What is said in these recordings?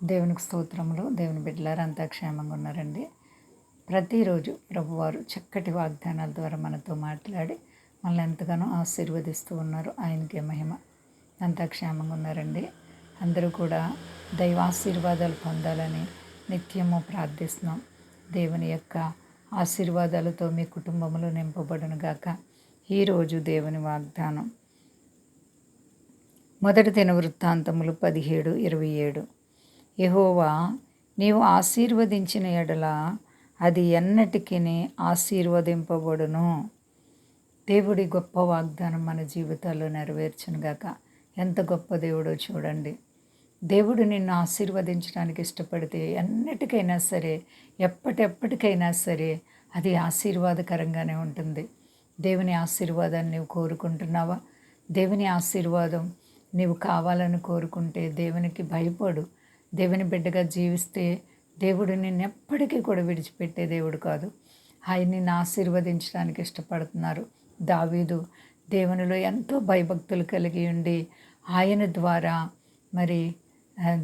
దేవునికి స్తోత్రములు. దేవుని బిడ్డలారా అంతా క్షేమంగా ఉన్నారండి. ప్రతిరోజు ప్రభువారు చక్కటి వాగ్దానాల ద్వారా మనతో మాట్లాడి మనల్ని ఎంతగానో ఆశీర్వదిస్తూ ఉన్నారు. ఆయనకే మహిమ. అంతా క్షేమంగా ఉన్నారండి. అందరూ కూడా దైవాశీర్వాదాలు పొందాలని నిత్యము ప్రార్థిస్తున్నాం. దేవుని యొక్క ఆశీర్వాదాలతో మీ కుటుంబంలో నింపబడును గాక. ఈరోజు దేవుని వాగ్దానం మొదటి దినవృత్తాంతములు 17:27. యెహోవా నీవు ఆశీర్వదించిన ఎడల అది ఎన్నటికీ ఆశీర్వదింపబడును. దేవుడి గొప్ప వాగ్దానం మన జీవితాల్లో నెరవేర్చునుగాక. ఎంత గొప్ప దేవుడో చూడండి. దేవుడు నిన్ను ఆశీర్వదించడానికి ఇష్టపడితే ఎన్నటికైనా సరే, ఎప్పటికైనా సరే అది ఆశీర్వాదకరంగానే ఉంటుంది. దేవుని ఆశీర్వాదాన్ని నీవు కోరుకుంటున్నావా? దేవుని ఆశీర్వాదం నీవు కావాలని కోరుకుంటే దేవునికి భయపడు. దేవుని బిడ్డగా జీవిస్తే దేవుడు నిన్ను ఎప్పటికీ కూడా విడిచిపెట్టే దేవుడు కాదు. ఆయన నిన్ను ఆశీర్వదించడానికి ఇష్టపడుతున్నారు. దావీదు దేవునిలో ఎంతో భయభక్తులు కలిగి ఉండి ఆయన ద్వారా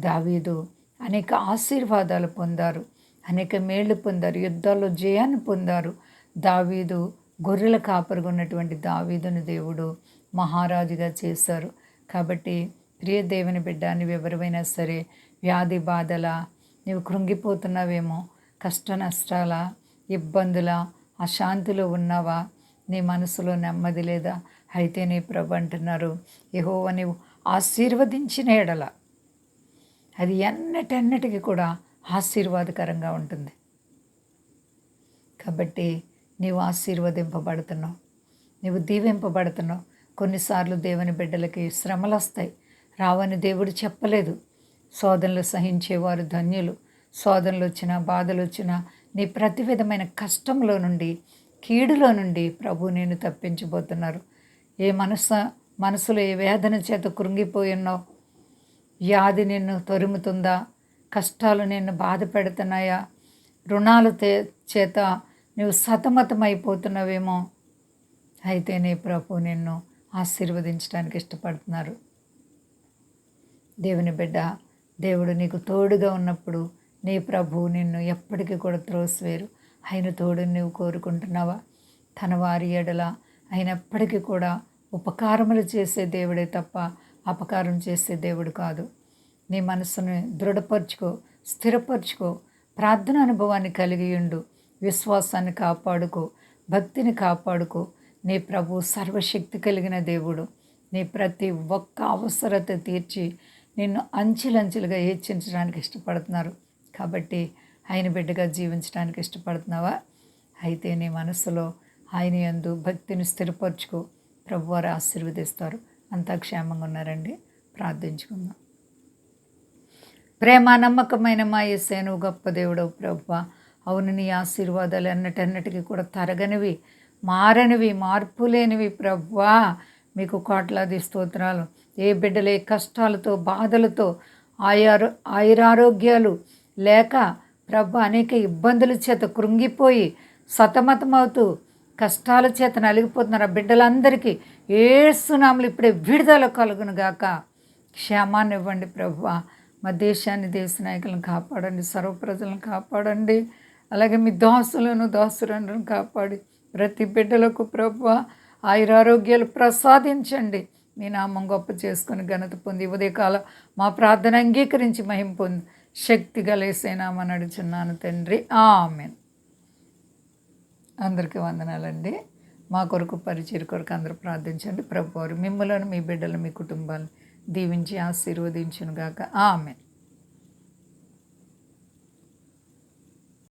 దావీదు అనేక ఆశీర్వాదాలు పొందారు, అనేక మేళ్ళు పొందారు, యుద్ధాల్లో జయాన్ని పొందారు. దావీదు గొర్రెల కాపరిగా ఉన్నటువంటి దావీదును దేవుడు మహారాజుగా చేశారు. కాబట్టి ప్రియ దేవుని బిడ్డ, నువ్వు ఎవరివైనా సరే వ్యాధి బాధల, నీవు కృంగిపోతున్నావేమో, కష్ట నష్టాల, ఇబ్బందుల, అశాంతిలో ఉన్నావా? నీ మనసులో నెమ్మది లేదా? అయితే నీ ప్రభు అంటున్నారు, యెహోవా నీవు ఆశీర్వదించిన ఎడల అది ఎన్నటెన్నటికి కూడా ఆశీర్వాదకరంగా ఉంటుంది. కాబట్టి నీవు ఆశీర్వదింపబడుతున్నావు, నీవు దీవింపబడుతున్నావు. కొన్నిసార్లు దేవుని బిడ్డలకి శ్రమలు వస్తాయి, రావని దేవుడు చెప్పలేదు. శోధనలు సహించేవారు ధన్యులు. శోధనలు వచ్చినా, బాధలు వచ్చినా, నీ ప్రతి విధమైన కష్టంలో నుండి, కీడులో నుండి ప్రభు నేను తప్పించబోతున్నారు. ఏ మనసులో ఏ వేదన చేత కృంగిపోయి ఉన్నావు? వ్యాధి నిన్ను తరుముతుందా? కష్టాలు నిన్ను బాధ పెడుతున్నాయా? రుణాల చేత నువ్వు సతమతమైపోతున్నావేమో? అయితే నీ ప్రభు నిన్ను ఆశీర్వదించడానికి ఇష్టపడుతున్నారు. దేవుని బిడ్డ, దేవుడు నీకు తోడుగా ఉన్నప్పుడు నీ ప్రభు నిన్ను ఎప్పటికీ కూడా త్రోసివేరు. ఆయన తోడుని నువ్వు కోరుకుంటున్నావా? తన వారి ఎడల ఆయన ఎప్పటికీ కూడా ఉపకారములు చేసే దేవుడే తప్ప అపకారం చేసే దేవుడు కాదు. నీ మనసును దృఢపరుచుకో, స్థిరపరుచుకో, ప్రార్థన అనుభవాన్ని కలిగి ఉండు, విశ్వాసాన్ని కాపాడుకో, భక్తిని కాపాడుకో. నీ ప్రభు సర్వశక్తి కలిగిన దేవుడు. నీ ప్రతి ఒక్క అవసరత తీర్చి నిన్ను అంచెలంచెలుగా హెచ్చించడానికి ఇష్టపడుతున్నారు. కాబట్టి ఆయన బిడ్డగా జీవించడానికి ఇష్టపడుతున్నావా? అయితే నీ మనసులో ఆయన యందు భక్తిని స్థిరపరచుకో. ప్రభువారు ఆశీర్వదిస్తారు. అంతా క్షేమంగా ఉన్నారండి. ప్రార్థించుకుందాం. ప్రేమ నమ్మకమైన మా యేసయ్య, నువ్వు గొప్ప దేవుడవు ప్రభువా. అవును, నీ ఆశీర్వాదాలు ఎన్నటెన్నటికీ కూడా తరగనివి, మారనివి, మార్పు లేనివి ప్రభువా. మీకు కోట్లాది స్తోత్రాలు. ఏ బిడ్డలు ఏ కష్టాలతో, బాధలతో, ఆయురారోగ్యాలు లేక ప్రభు అనేక ఇబ్బందుల చేత కృంగిపోయి సతమతమవుతూ కష్టాల చేత నలిగిపోతున్నారు ఆ బిడ్డలందరికీ యేసు నామములో ఇప్పుడే విడుదల కలుగును గాక. క్షేమాన్ని ఇవ్వండి ప్రభువా. మా దేశాన్ని, దేశ నాయకులను కాపాడండి, సర్వ ప్రజలను కాపాడండి. అలాగే మీ దాసులను కాపాడి ప్రతి బిడ్డలకు ప్రభువా ఆయురారోగ్యాలు ప్రసాదించండి. మీ నామం గొప్ప చేసుకుని ఘనత పొంది ఉదయకాల మా ప్రార్థన అంగీకరించి మహిమ పొంది శక్తి గల యేసయ్య నామమున నడుచున్నాను తండ్రి, ఆమేన్. అందరికీ వందనాలండి. మా కొరకు, పరిచర్య కొరకు అందరూ ప్రార్థించండి. ప్రభువారు మిమ్మలను, మీ బిడ్డలు, మీ కుటుంబాలను దీవించి ఆశీర్వదించును గాక. ఆమేన్.